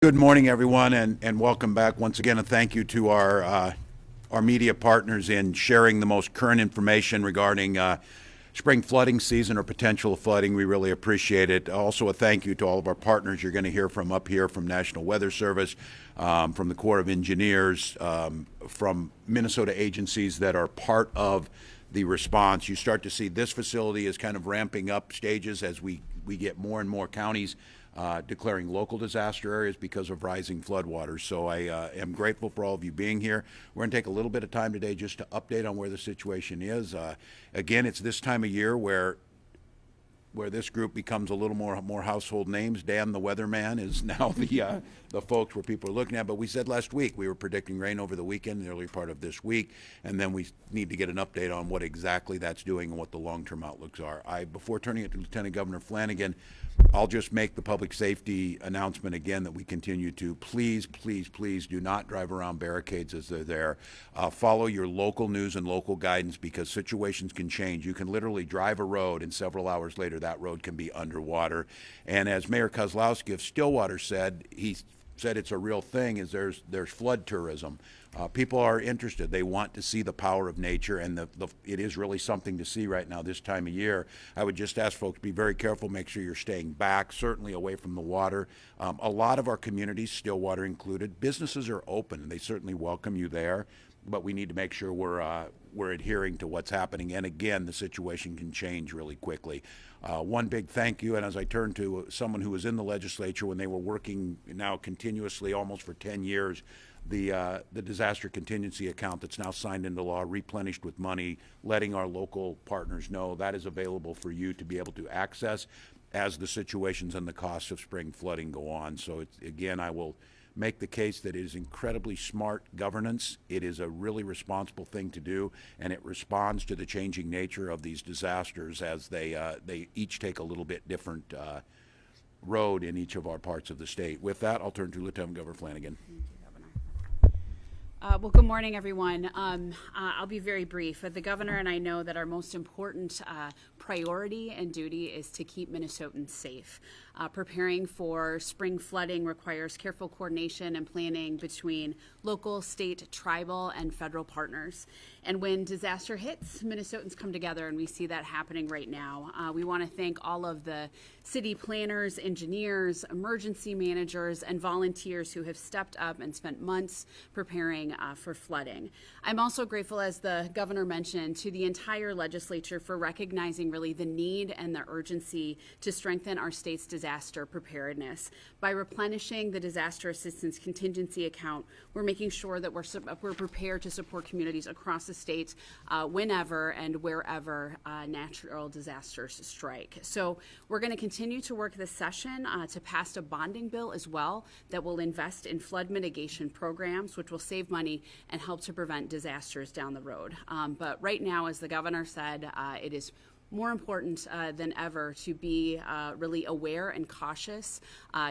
Good morning, everyone, and welcome back once again. And thank you to our media partners in sharing the most current information regarding spring flooding season or potential flooding. We really appreciate it. Also, a thank you to all of our partners you're going to hear from up here, from National Weather Service, from the Corps of Engineers, from Minnesota agencies that are part of the response. You start to see this facility is kind of ramping up stages as we get more and more counties declaring local disaster areas because of rising floodwaters. So I am grateful for all of you being here. We're going to take a little bit of time today just to update on where the situation is. Again, it's this time of year where this group becomes a little more household names. Dan the weatherman is now the folks where people are looking at. But we said last week we were predicting rain over the weekend, the early part of this week, and then we need to get an update on what exactly that's doing and what the long-term outlooks are. Before turning it to Lieutenant Governor Flanagan, I'll just make the public safety announcement again that we continue to please do not drive around barricades as they're there. Follow your local news and local guidance because situations can change. You can literally drive a road and several hours later that road can be underwater. And as Mayor Kozlowski of Stillwater said, he said it's a real thing, is there's flood tourism. People are interested. They want to see the power of nature, and it is really something to see right now this time of year. I would just ask folks, be very careful, make sure you're staying back, certainly away from the water. A lot of our communities, Stillwater included, businesses are open, and they certainly welcome you there, but we need to make sure we're adhering to what's happening. And again, the situation can change really quickly. One big thank you, and as I turn to someone who was in the legislature when they were working now continuously almost for 10 years, the disaster contingency account that's now signed into law, replenished with money, letting our local partners know that is available for you to be able to access as the situations and the costs of spring flooding go on. So again, I will make the case that it is incredibly smart governance. It is a really responsible thing to do, and it responds to the changing nature of these disasters as they each take a little bit different road in each of our parts of the state. With that, I'll turn to Lieutenant Governor Flanagan. Well, good morning, everyone. I'll be very brief. The governor and I know that our most important priority and duty is to keep Minnesotans safe. Preparing for spring flooding requires careful coordination and planning between local, state, tribal, and federal partners. And when disaster hits, Minnesotans come together, and we see that happening right now. We want to thank all of the city planners, engineers, emergency managers, and volunteers who have stepped up and spent months preparing for flooding. I'm also grateful, as the governor mentioned, to the entire legislature for recognizing really the need and the urgency to strengthen our state's disaster preparedness. By replenishing the disaster assistance contingency account, we're making sure that we're prepared to support communities across the state whenever and wherever natural disasters strike. So we're going to continue to work this session to pass a bonding bill as well that will invest in flood mitigation programs, which will save money and help to prevent disasters down the road. But right now, as the governor said, it is more important than ever to be really aware and cautious,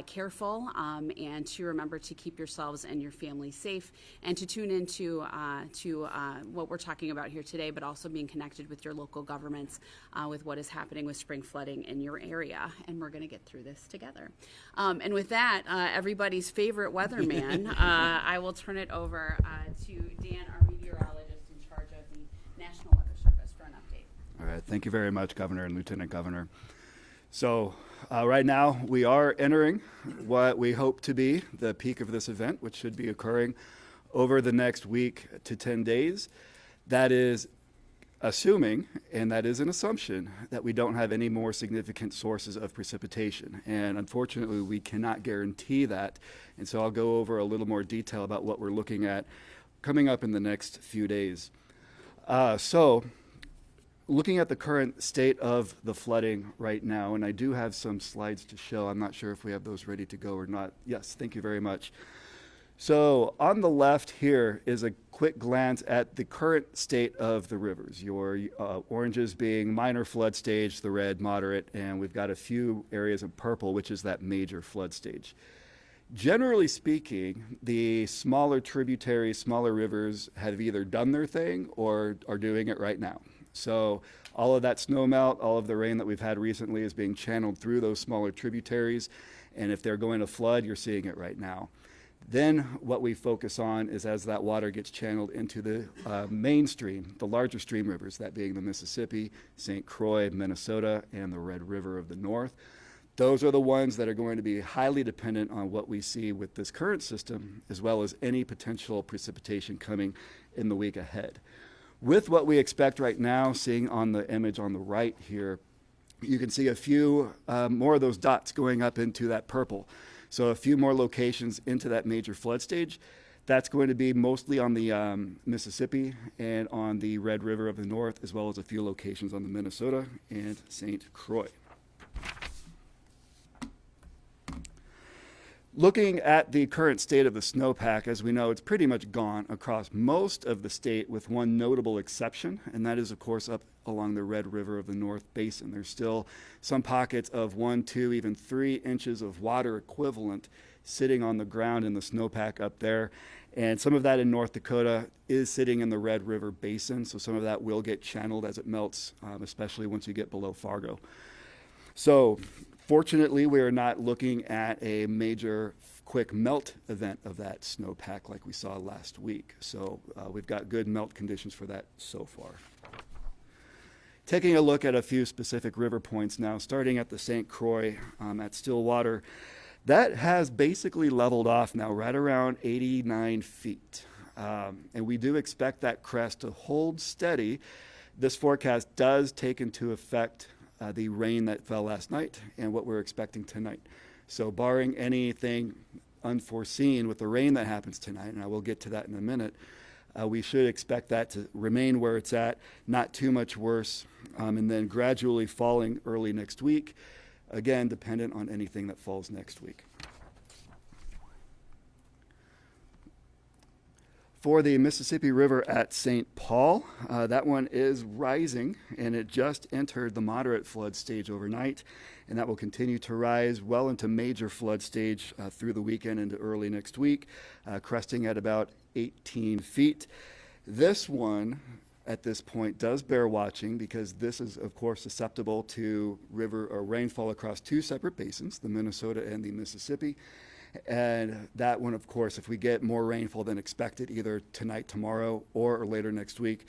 careful, and to remember to keep yourselves and your family safe, and to tune into what we're talking about here today, but also being connected with your local governments with what is happening with spring flooding in your area. And we're going to get through this together. And with that, everybody's favorite weatherman, I will turn it over to Dan, our meteorologist in charge of the National Weather Service, for an update. All right, thank you very much, Governor and Lieutenant Governor. So right now we are entering what we hope to be the peak of this event, which should be occurring over the next week to 10 days. That is assuming, and that is an assumption, that we don't have any more significant sources of precipitation. And unfortunately, we cannot guarantee that. And so I'll go over a little more detail about what we're looking at coming up in the next few days. Looking at the current state of the flooding right now, and I do have some slides to show. I'm not sure if we have those ready to go or not. Yes, thank you very much. So on the left here is a quick glance at the current state of the rivers. Your oranges being minor flood stage, the red moderate, and we've got a few areas of purple, which is that major flood stage. Generally speaking, the smaller tributaries, smaller rivers have either done their thing or are doing it right now. So all of that snow melt, all of the rain that we've had recently is being channeled through those smaller tributaries, And if they're going to flood, you're seeing it right now. Then what we focus on is as that water gets channeled into the mainstream, the larger stream rivers, that being the Mississippi, St. Croix, Minnesota, and the Red River of the North. Those are the ones that are going to be highly dependent on what we see with this current system, as well as any potential precipitation coming in the week ahead. With what we expect right now, seeing on the image on the right here, you can see a few more of those dots going up into that purple. So a few more locations into that major flood stage. That's going to be mostly on the Mississippi and on the Red River of the North, as well as a few locations on the Minnesota and St. Croix. Looking at the current state of the snowpack, as we know, it's pretty much gone across most of the state with one notable exception, and that is, of course, up along the Red River of the North Basin. There's still some pockets of 1, 2, even 3 inches of water equivalent sitting on the ground in the snowpack up there. And some of that in North Dakota is sitting in the Red River Basin, so some of that will get channeled as it melts, especially once you get below Fargo. So fortunately, we are not looking at a major quick melt event of that snowpack like we saw last week. So we've got good melt conditions for that so far. Taking a look at a few specific river points now, starting at the St. Croix at Stillwater, that has basically leveled off now right around 89 feet. And we do expect that crest to hold steady. This forecast does take into effect the rain that fell last night and what we're expecting tonight. So barring anything unforeseen with the rain that happens tonight, and I will get to that in a minute, we should expect that to remain where it's at, not too much worse, and then gradually falling early next week, again, dependent on anything that falls next week. For the Mississippi River at St. Paul, that one is rising, and it just entered the moderate flood stage overnight, and that will continue to rise well into major flood stage through the weekend into early next week, cresting at about 18 feet. This one, at this point, does bear watching because this is, of course, susceptible to river or rainfall across 2 separate basins, the Minnesota and the Mississippi. And that one, of course, if we get more rainfall than expected, either tonight, tomorrow, or later next week,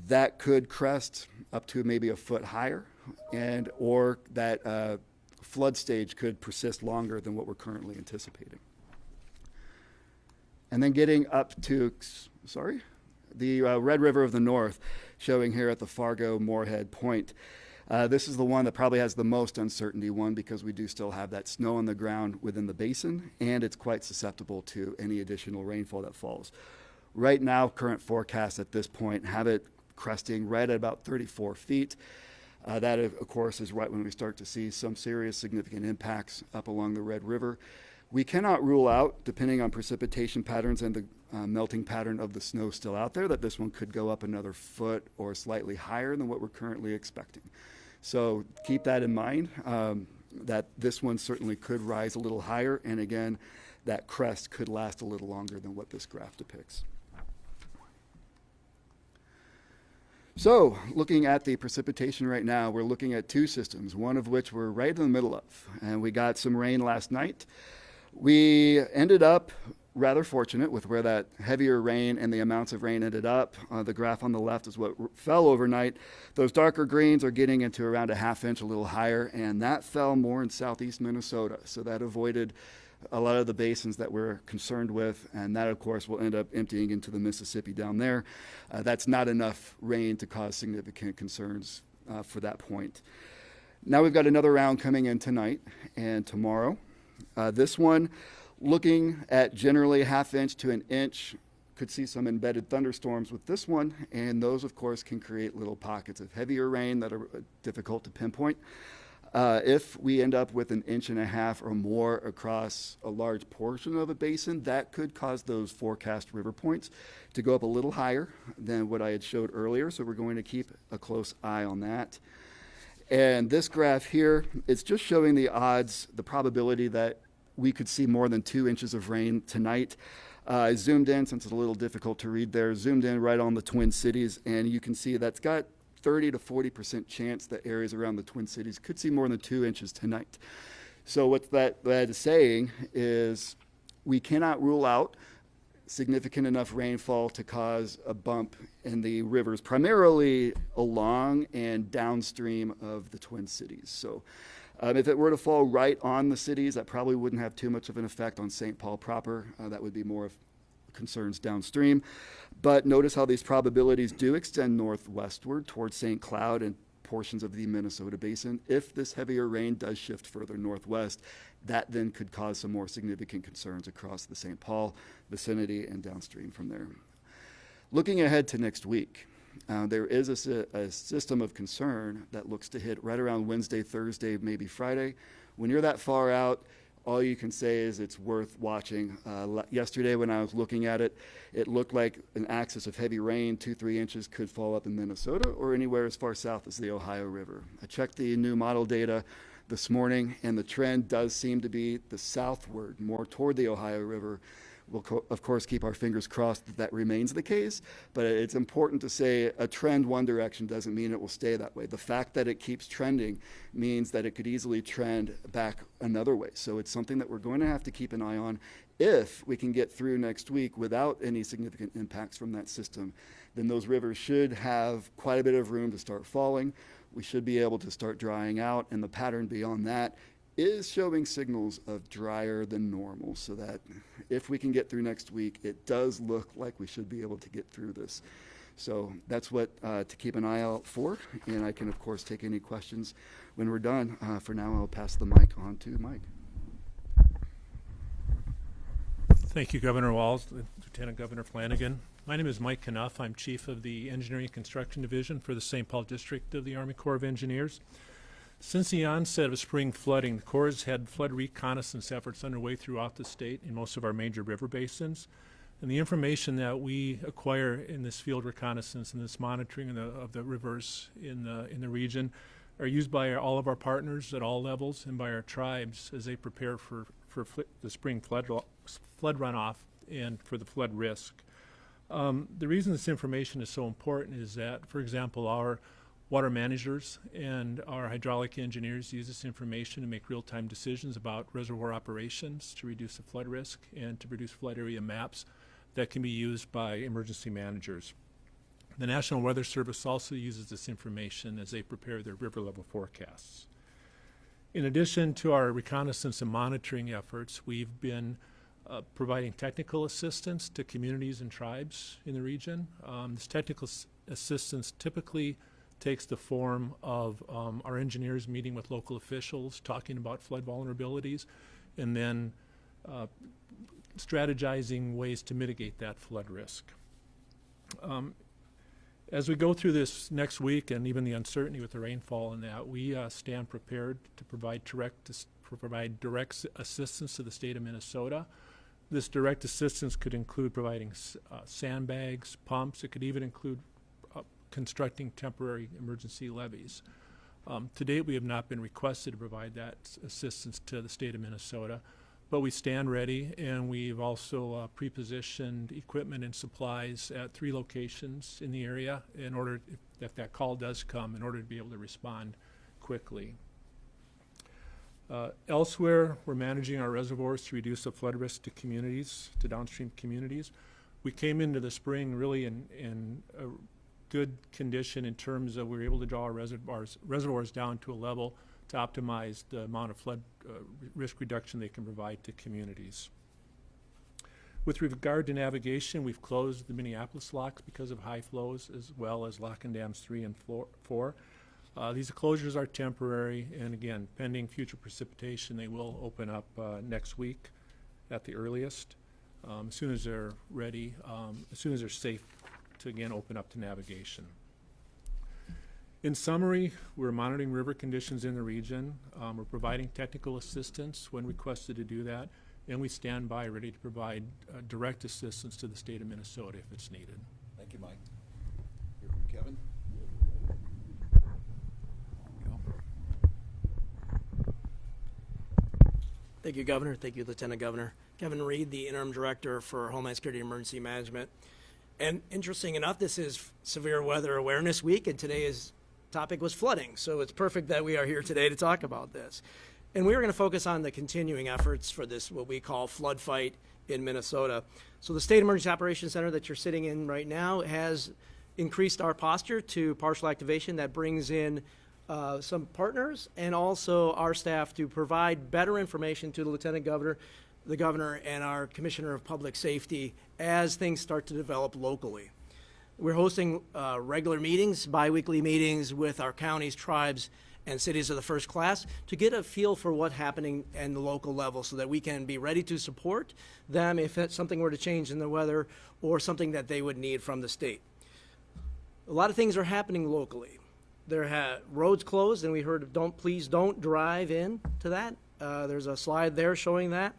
that could crest up to maybe a foot higher, and or that flood stage could persist longer than what we're currently anticipating. And then getting up to, the Red River of the North, showing here at the Fargo-Moorhead Point. This is the one that probably has the most uncertainty, one, because we do still have that snow on the ground within the basin, and it's quite susceptible to any additional rainfall that falls. Right now, current forecasts at this point have it cresting right at about 34 feet. That, of course, is right when we start to see some serious significant impacts up along the Red River. We cannot rule out, depending on precipitation patterns and the melting pattern of the snow still out there, that this one could go up another foot or slightly higher than what we're currently expecting. So keep that in mind, that this one certainly could rise a little higher, and again, that crest could last a little longer than what this graph depicts. So looking at the precipitation right now, we're looking at 2 systems, one of which we're right in the middle of, and we got some rain last night. We ended up rather fortunate with where that heavier rain and the amounts of rain ended up. The graph on the left is what fell overnight. Those darker greens are getting into around a ½ inch, a little higher, and that fell more in southeast Minnesota. So that avoided a lot of the basins that we're concerned with, and that, of course, will end up emptying into the Mississippi down there. That's not enough rain to cause significant concerns for that point. Now we've got another round coming in tonight and tomorrow. This one, looking at generally ½ inch to an inch, could see some embedded thunderstorms with this one, and those, of course, can create little pockets of heavier rain that are difficult to pinpoint. If we end up with 1.5 inches or more across a large portion of a basin, that could cause those forecast river points to go up a little higher than what I had showed earlier, so we're going to keep a close eye on that. And this graph here, it's just showing the odds, the probability that we could see more than 2 inches of rain tonight. I zoomed in, since it's a little difficult to read there, zoomed in right on the Twin Cities, and you can see that's got 30 to 40% chance that areas around the Twin Cities could see more than 2 inches tonight. So what that is saying is we cannot rule out significant enough rainfall to cause a bump in the rivers, primarily along and downstream of the Twin Cities. So if it were to fall right on the cities, that probably wouldn't have too much of an effect on St. Paul proper. That would be more of concerns downstream. But notice how these probabilities do extend northwestward towards St. Cloud and portions of the Minnesota basin. If this heavier rain does shift further northwest, that then could cause some more significant concerns across the St. Paul vicinity and downstream from there. Looking ahead to next week, there is a system of concern that looks to hit right around Wednesday, Thursday, maybe Friday. When you're that far out, all you can say is it's worth watching. Yesterday when I was looking at it, it looked like an axis of heavy rain, 2-3 inches, could fall up in Minnesota or anywhere as far south as the Ohio River. I checked the new model data this morning, and the trend does seem to be the southward, more toward the Ohio River. We'll, of course, keep our fingers crossed that that remains the case, but it's important to say a trend one direction doesn't mean it will stay that way. The fact that it keeps trending means that it could easily trend back another way. So it's something that we're going to have to keep an eye on. If we can get through next week without any significant impacts from that system, then those rivers should have quite a bit of room to start falling. We should be able to start drying out, and the pattern beyond that is showing signals of drier than normal, so that if we can get through next week, it does look like we should be able to get through this. So that's what to keep an eye out for, and I can, of course, take any questions when we're done. For now, I'll pass the mic on to Mike. Thank you, Governor Walz, Lieutenant Governor Flanagan. My name is Mike Knuff. I'm Chief of the Engineering and Construction Division for the St. Paul District of the Army Corps of Engineers. Since the onset of spring flooding, the Corps has had flood reconnaissance efforts underway throughout the state in most of our major river basins. And the information that we acquire in this field reconnaissance and this monitoring of the rivers in the region are used by all of our partners at all levels and by our tribes as they prepare for the spring flood runoff and for the flood risk. The reason this information is so important is that, for example, our water managers and our hydraulic engineers use this information to make real-time decisions about reservoir operations to reduce the flood risk and to produce flood area maps that can be used by emergency managers. The National Weather Service also uses this information as they prepare their river level forecasts. In addition to our reconnaissance and monitoring efforts, we've been providing technical assistance to communities and tribes in the region. This technical assistance typically takes the form of our engineers meeting with local officials, talking about flood vulnerabilities, and then strategizing ways to mitigate that flood risk. As we go through this next week and even the uncertainty with the rainfall and that, we stand prepared to provide direct assistance to the state of Minnesota. This direct assistance could include providing sandbags, pumps. It could even include constructing temporary emergency levees. To date, we have not been requested to provide that assistance to the state of Minnesota, but we stand ready, and we've also pre-positioned equipment and supplies at 3 locations in the area in order, if that call does come, in order to be able to respond quickly. Elsewhere, we're managing our reservoirs to reduce the flood risk to communities, to downstream communities. We came into the spring really in a good condition in terms of we were able to draw our reservoirs down to a level to optimize the amount of flood risk reduction they can provide to communities. With regard to navigation, we've closed the Minneapolis locks because of high flows, as well as lock and dams 3 and 4. These closures are temporary, and again, pending future precipitation, they will open up next week at the earliest, as soon as they're ready, as soon as they're safe to again open up to navigation. In summary, we're monitoring river conditions in the region. We're providing technical assistance when requested to do that, and we stand by ready to provide direct assistance to the state of Minnesota if it's needed. Thank you, Mike. Here from Kevin. Thank you, Governor. Thank you, Lieutenant Governor. Kevin Reed, the Interim Director for Homeland Security and Emergency Management. And interesting enough, this is Severe Weather Awareness Week, and today's topic was flooding. So it's perfect that we are here today to talk about this. And we are going to focus on the continuing efforts for this, what we call flood fight in Minnesota. So the State Emergency Operations Center that you're sitting in right now has increased our posture to partial activation. That brings in some partners and also our staff to provide better information to the Lieutenant Governor, the Governor, and our Commissioner of Public Safety as things start to develop locally. We're hosting regular meetings, bi-weekly meetings with our counties, tribes, and cities of the first class to get a feel for what's happening in the local level so that we can be ready to support them if something were to change in the weather or something that they would need from the state. A lot of things are happening locally. Roads closed, and we heard please don't drive in to that. There's a slide there showing that.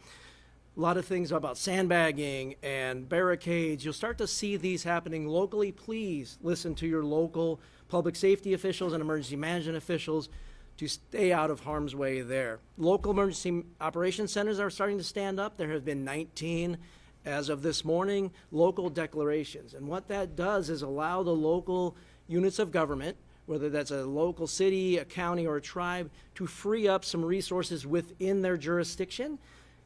A lot of things about sandbagging and barricades. You'll start to see these happening locally. Please listen to your local public safety officials and emergency management officials to stay out of harm's way there. Local emergency operations centers are starting to stand up. There have been 19 as of this morning, local declarations. And what that does is allow the local units of government, whether that's a local city, a county, or a tribe, to free up some resources within their jurisdiction.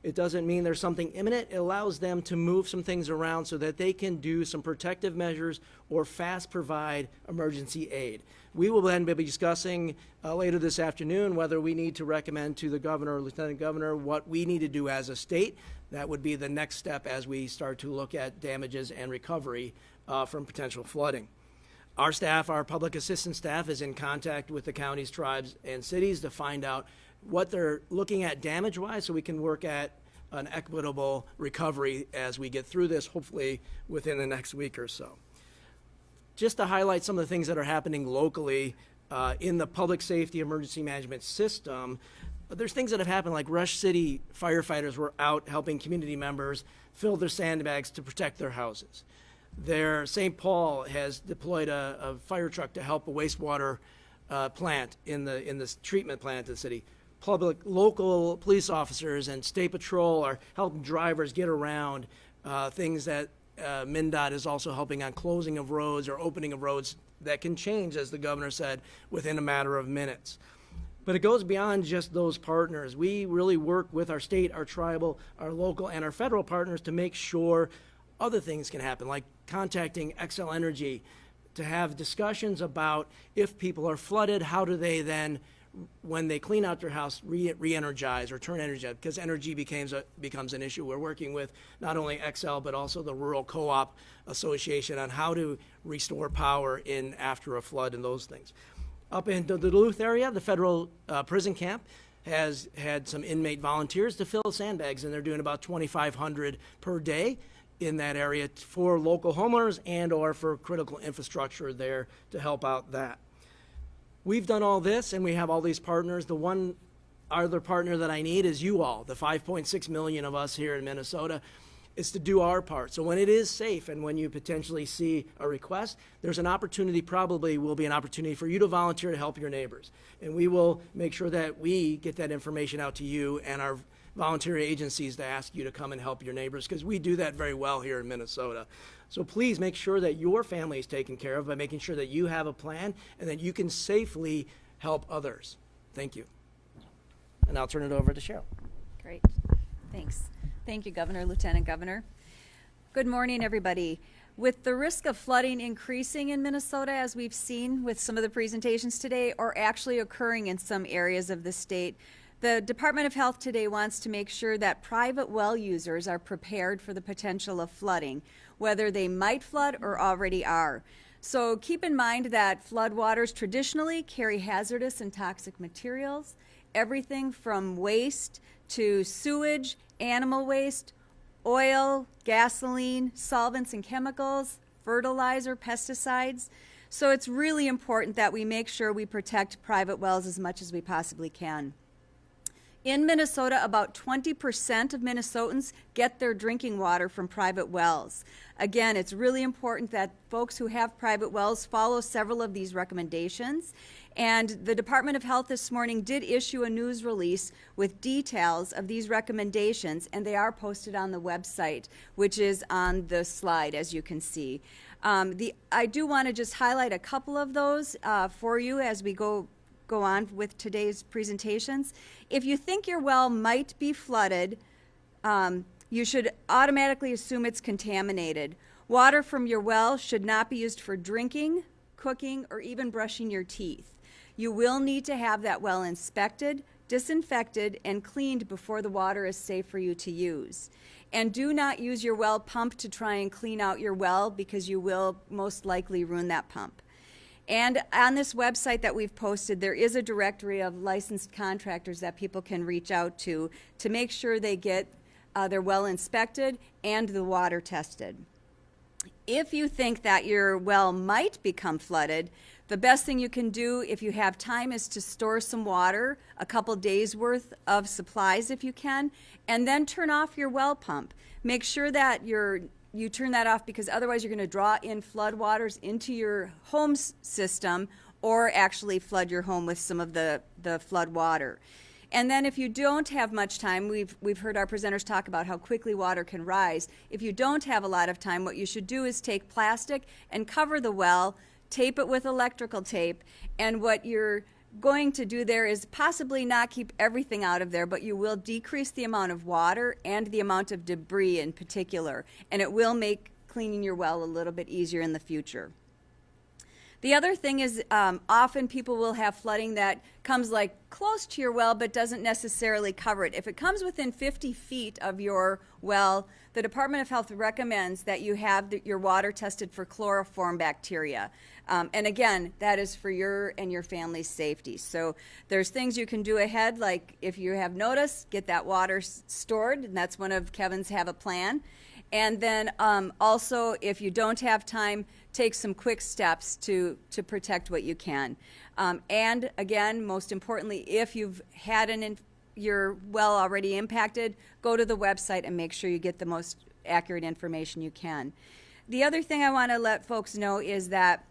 It doesn't mean there's something imminent. It allows them to move some things around so that they can do some protective measures or fast provide emergency aid. We will then be discussing later this afternoon whether we need to recommend to the governor or lieutenant governor what we need to do as a state. That would be the next step as we start to look at damages and recovery from potential flooding. Our staff, our public assistance staff, is in contact with the counties, tribes, and cities to find out what they're looking at damage-wise so we can work at an equitable recovery as we get through this, hopefully within the next week or so. Just to highlight some of the things that are happening locally in the public safety emergency management system, there's things that have happened, like Rush City firefighters were out helping community members fill their sandbags to protect their houses. St. Paul has deployed a fire truck to help a wastewater plant in the treatment plant in the city. Local police officers and state patrol are helping drivers get around things that MnDOT is also helping on closing of roads or opening of roads that can change, as the governor said, within a matter of minutes. But it goes beyond just those partners. We really work with our state, our tribal, our local, and our federal partners to make sure other things can happen, like contacting XL Energy to have discussions about if people are flooded, how do they then, when they clean out their house, re-energize or turn energy up, because energy becomes an issue. We're working with not only XL but also the Rural Co-op Association on how to restore power after a flood and those things. Up in the Duluth area, the federal prison camp has had some inmate volunteers to fill sandbags, and they're doing about 2,500 per day in that area for local homeowners and or for critical infrastructure there to help out that. We've done all this, and we have all these partners. The one other partner that I need is you all, the 5.6 million of us here in Minnesota, is to do our part. So when it is safe and when you potentially see a request, there's an opportunity, probably will be an opportunity for you to volunteer to help your neighbors. And we will make sure that we get that information out to you and our volunteer agencies to ask you to come and help your neighbors, because we do that very well here in Minnesota. So please make sure that your family is taken care of by making sure that you have a plan and that you can safely help others. Thank you. And I'll turn it over to Cheryl. Great. Thanks. Thank you, Governor, Lieutenant Governor. Good morning, everybody. With the risk of flooding increasing in Minnesota, as we've seen with some of the presentations today, or actually occurring in some areas of the state, the Department of Health today wants to make sure that private well users are prepared for the potential of flooding, whether they might flood or already are. So keep in mind that floodwaters traditionally carry hazardous and toxic materials, everything from waste to sewage, animal waste, oil, gasoline, solvents and chemicals, fertilizer, pesticides. So it's really important that we make sure we protect private wells as much as we possibly can. In Minnesota, about 20% of Minnesotans get their drinking water from private wells. Again, it's really important that folks who have private wells follow several of these recommendations. And the Department of Health this morning did issue a news release with details of these recommendations, and they are posted on the website, which is on the slide, as you can see. I do want to just highlight a couple of those for you as we go go on with today's presentations, if you think your well might be flooded, you should automatically assume it's contaminated. Water from your well should not be used for drinking, cooking, or even brushing your teeth. You will need to have that well inspected, disinfected, and cleaned before the water is safe for you to use. And do not use your well pump to try and clean out your well, because you will most likely ruin that pump. And on this website that we've posted, there is a directory of licensed contractors that people can reach out to make sure they get their well inspected and the water tested. If you think that your well might become flooded, the best thing you can do if you have time is to store some water, a couple days worth of supplies if you can, and then turn off your well pump. Make sure that you turn that off, because otherwise you're going to draw in flood waters into your home system, or actually flood your home with some of the flood water. And then if you don't have much time, we've heard our presenters talk about how quickly water can rise. If you don't have a lot of time, what you should do is take plastic and cover the well, tape it with electrical tape, and what you're going to do there is possibly not keep everything out of there, but you will decrease the amount of water and the amount of debris in particular, and it will make cleaning your well a little bit easier in the future. The other thing is often people will have flooding that comes like close to your well but doesn't necessarily cover it. If it comes within 50 feet of your well, the Department of Health recommends that you have your water tested for chloroform bacteria. And again, that is for your and your family's safety. So there's things you can do ahead, like if you have notice, get that water stored, and that's one of Kevin's Have a Plan. And then also, if you don't have time, take some quick steps to protect what you can. And again, most importantly, if you've had your well already impacted, go to the website and make sure you get the most accurate information you can. The other thing I want to let folks know is that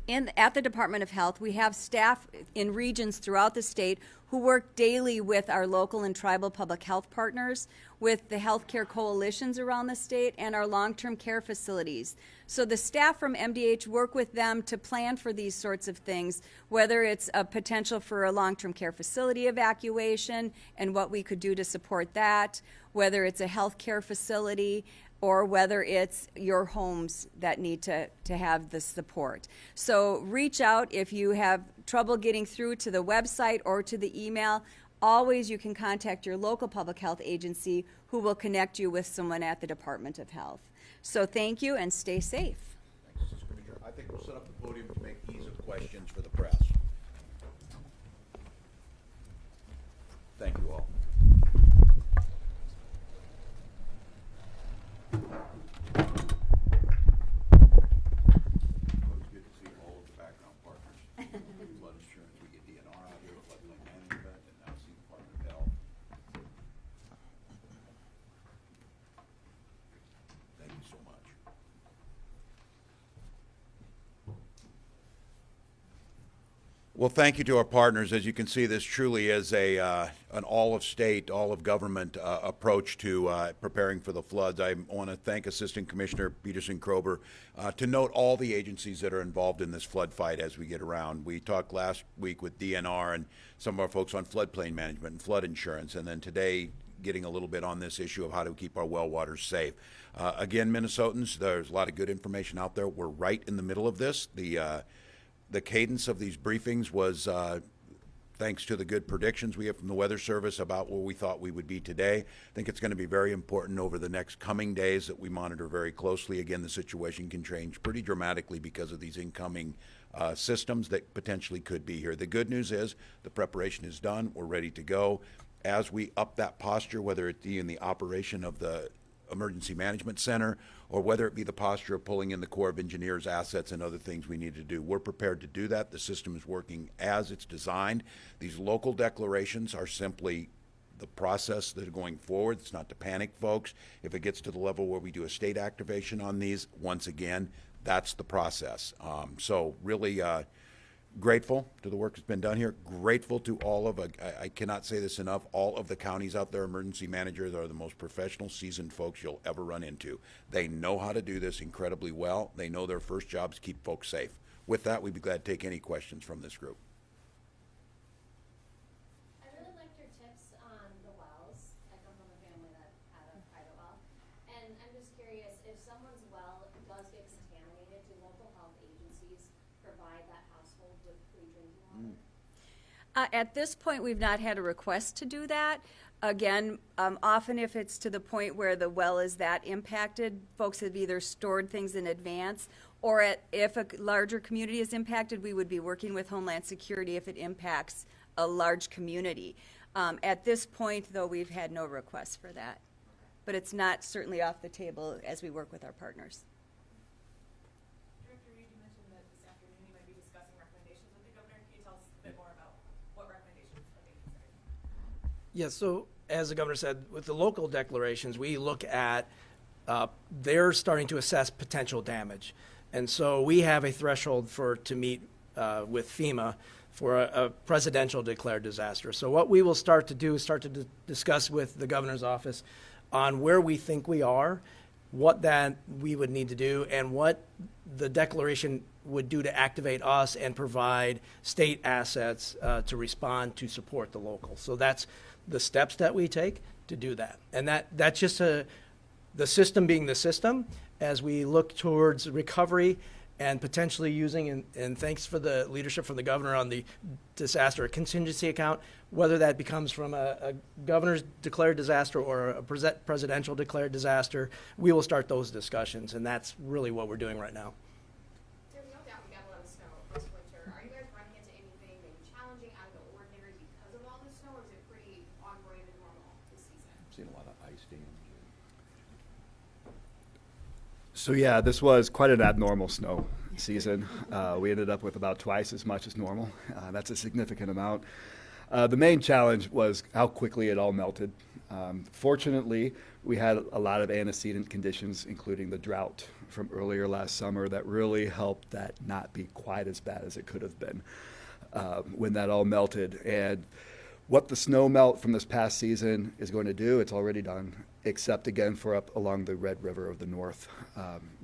at the Department of Health, we have staff in regions throughout the state who work daily with our local and tribal public health partners, with the healthcare coalitions around the state, and our long-term care facilities. So the staff from MDH work with them to plan for these sorts of things, whether it's a potential for a long-term care facility evacuation and what we could do to support that, whether it's a healthcare facility, or whether it's your homes that need to have the support. So reach out if you have trouble getting through to the website or to the email. Always you can contact your local public health agency, who will connect you with someone at the Department of Health. So thank you, and stay safe. Thanks, Mrs. Commissioner. I think we'll set up the podium to make ease of questions for the press. Thank you all. It's good to see all of the background partners. Flood insurance, we get DNR out here, floodplain management, and now see Department of Health. Thank you so much. Well, thank you to our partners. As you can see, this truly is an all-of-state, all-of-government approach to preparing for the floods. I want to thank Assistant Commissioner Peterson-Krober to note all the agencies that are involved in this flood fight as we get around. We talked last week with DNR and some of our folks on floodplain management and flood insurance, and then today getting a little bit on this issue of how to keep our well waters safe. Again, Minnesotans, there's a lot of good information out there. We're right in the middle of this. The cadence of these briefings was thanks to the good predictions we have from the Weather Service about where we thought we would be today. I think it's going to be very important over the next coming days that we monitor very closely. Again, the situation can change pretty dramatically because of these incoming systems that potentially could be here. The good news is the preparation is done. We're ready to go. As we up that posture, whether it be in the operation of the Emergency Management Center, or whether it be the posture of pulling in the Corps of Engineers assets and other things we need to do. We're prepared to do that. The system is working as it's designed. These local declarations are simply the process that are going forward. It's not to panic, folks. If it gets to the level where we do a state activation on these, once again, that's the process. So really grateful to the work that's been done here. Grateful to all of, I cannot say this enough, all of the counties out there, emergency managers are the most professional, seasoned folks you'll ever run into. They know how to do this incredibly well. They know their first job is keep folks safe. With that, we'd be glad to take any questions from this group. curious, if someone's well does get contaminated, do local health agencies provide that household with free drinking water? At this point, we've not had a request to do that. Again, often if it's to the point where the well is that impacted, folks have either stored things in advance, or if a larger community is impacted, we would be working with Homeland Security if it impacts a large community. At this point, though, we've had no requests for that. But it's not certainly off the table as we work with our partners. Director Reed, you mentioned that this afternoon you might be discussing recommendations with the governor. Can you tell us a bit more about what recommendations are being considered? Yes, so as the governor said, with the local declarations, we look at, they're starting to assess potential damage. And so we have a threshold to meet with FEMA for a presidential declared disaster. So what we will start to do is start to discuss with the governor's office on where we think we are, what that we would need to do, and what the declaration would do to activate us and provide state assets to respond to support the local. So that's the steps that we take to do that. And that's just the system being the system as we look towards recovery and potentially using, and thanks for the leadership from the governor on the disaster contingency account, whether that becomes from a governor's declared disaster or a presidential declared disaster, we will start those discussions, and that's really what we're doing right now. There's no doubt we got a lot of snow this winter. Are you guys running into anything maybe challenging, out of the ordinary because of all the snow, or is it pretty on brand and normal this season? Seen a lot of ice dams. So yeah, this was quite an abnormal snow season. We ended up with about twice as much as normal. That's a significant amount. The main challenge was how quickly it all melted. Fortunately, we had a lot of antecedent conditions, including the drought from earlier last summer, that really helped that not be quite as bad as it could have been when that all melted. And what the snow melt from this past season is going to do, it's already done, except again for up along the Red River of the North.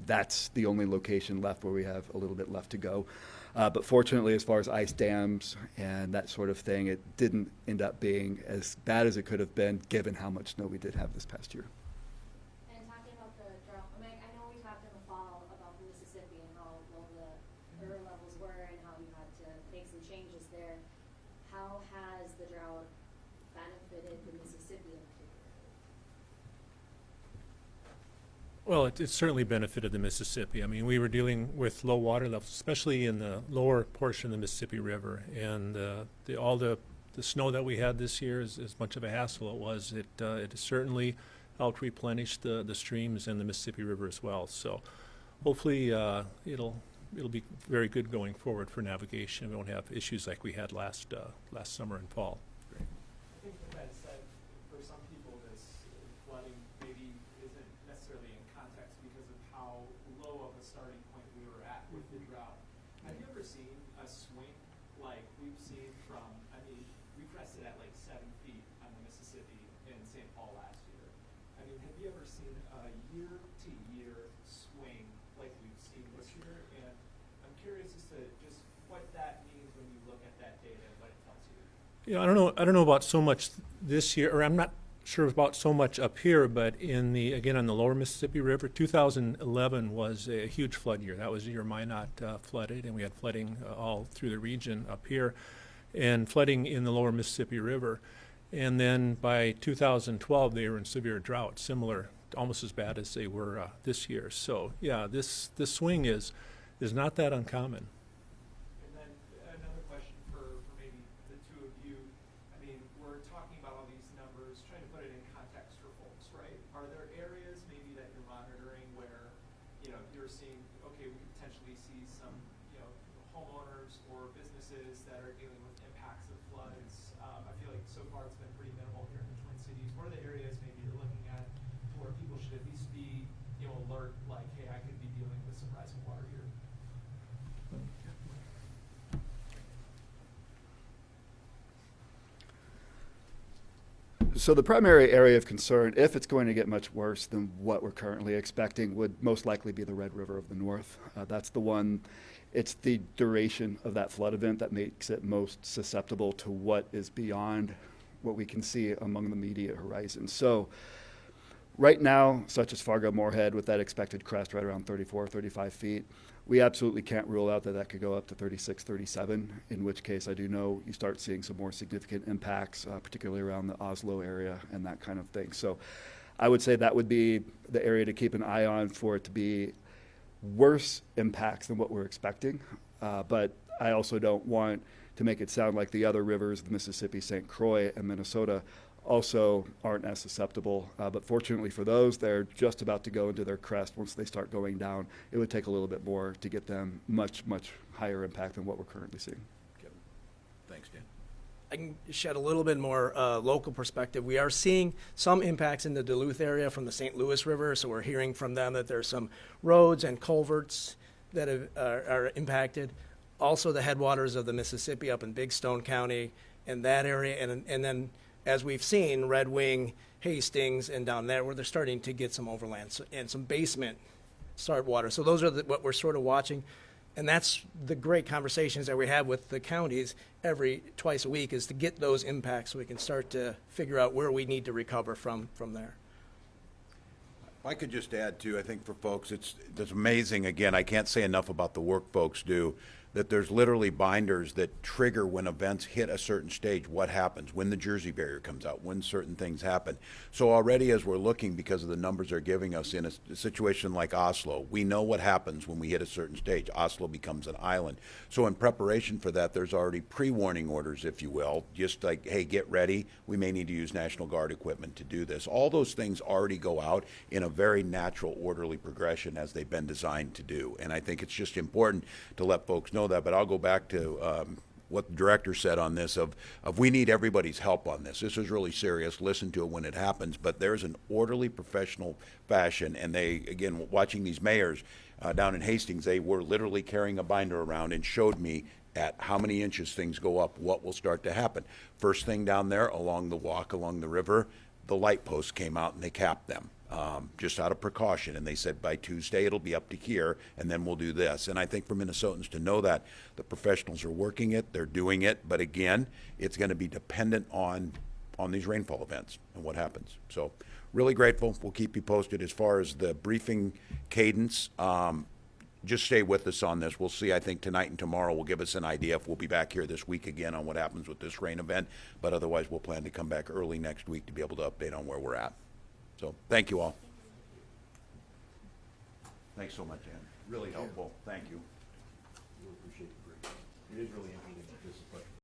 That's the only location left where we have a little bit left to go. But fortunately, as far as ice dams and that sort of thing, it didn't end up being as bad as it could have been, given how much snow we did have this past year. And talking about the drought, I mean, I know we talked in the fall about Mississippi and how low the river levels were and how you had to make some changes there. How has the drought benefited the Mississippi in particular? Well, it certainly benefited the Mississippi. I mean, we were dealing with low water levels, especially in the lower portion of the Mississippi River. And all the snow that we had this year, as much of a hassle it was, it certainly helped replenish the streams and the Mississippi River as well. So hopefully it'll be very good going forward for navigation. We won't have issues like we had last summer and fall. I think with that said, for some people, this flooding maybe isn't necessarily in context because of how low of a starting point we were at with the drought. Have you ever seen a swing like we've seen from, I mean, we crested at like 7 feet on the Mississippi in St. Paul last year. I mean, have you ever seen a year-to-year swing like we've seen this year? And I'm curious as to just what that means when you look at that data and what it tells you. Yeah, I don't know about so much this year, or I'm not sure about so much up here, but on the lower Mississippi River, 2011 was a huge flood year. That was the year Minot flooded, and we had flooding all through the region up here, and flooding in the lower Mississippi River. And then by 2012, they were in severe drought, similar, almost as bad as they were this year. So yeah, this swing is not that uncommon. And then another question for maybe the two of you. I mean, we're talking about all these numbers, trying to put it in context for folks, right? Are there areas maybe that you're monitoring where, you're seeing, okay, we could potentially see some, homeowners or businesses that are dealing with impacts of floods? I feel like so far it's been pretty minimal here in the Twin Cities. What are the areas maybe you're looking at where people should at least be, alert, like, hey, I could be dealing with some rising water here? So the primary area of concern, if it's going to get much worse than what we're currently expecting, would most likely be the Red River of the North. That's the one, it's the duration of that flood event that makes it most susceptible to what is beyond what we can see among the immediate horizon. So Right now, such as Fargo Moorhead, with that expected crest right around 34, 35 feet, we absolutely can't rule out that that could go up to 36, 37, in which case I do know you start seeing some more significant impacts, particularly around the Oslo area and that kind of thing. So I would say that would be the area to keep an eye on for it to be worse impacts than what we're expecting. But I also don't want to make it sound like the other rivers, the Mississippi, St. Croix, and Minnesota, also aren't as susceptible. But fortunately for those, they're just about to go into their crest. Once they start going down, it would take a little bit more to get them much higher impact than what we're currently seeing. Thanks, Dan. I can shed a little bit more local perspective. We are seeing some impacts in the Duluth area from the St. Louis River, so we're hearing from them that there's some roads and culverts that are impacted. Also, the headwaters of the Mississippi up in Big Stone County and that area, and then as we've seen, Red Wing, Hastings, and down there where they're starting to get some overland and some basement start water. So those are what we're sort of watching. And that's the great conversations that we have with the counties twice a week, is to get those impacts so we can start to figure out where we need to recover from there. If I could just add too, I think for folks, it's amazing. Again, I can't say enough about the work folks do, that there's literally binders that trigger when events hit a certain stage, what happens, when the Jersey barrier comes out, when certain things happen. So already as we're looking, because of the numbers they're giving us in a situation like Oslo, we know what happens when we hit a certain stage. Oslo becomes an island. So in preparation for that, there's already pre-warning orders, if you will, just like, hey, get ready. We may need to use National Guard equipment to do this. All those things already go out in a very natural, orderly progression as they've been designed to do. And I think it's just important to let folks know that. But I'll go back to what the director said on this of we need everybody's help on this. This is really serious. Listen to it when it happens. But there's an orderly, professional fashion. And they, again, watching these mayors down in Hastings, they were literally carrying a binder around and showed me at how many inches things go up, what will start to happen. First thing down there along the walk along the river, the light posts came out and they capped them. Just out of precaution, and they said by Tuesday it'll be up to here, and then we'll do this. And I think for Minnesotans to know that the professionals are working it, they're doing it, but again, it's going to be dependent on these rainfall events and what happens. So really grateful. We'll keep you posted as far as the briefing cadence. Just stay with us on this. We'll see. I think tonight and tomorrow will give us an idea if we'll be back here this week again on what happens with this rain event, but otherwise we'll plan to come back early next week to be able to update on where we're at. So thank you all. Thanks so much, Ann. Really helpful. Thank you. Really appreciate the brief. It is really interesting. This is what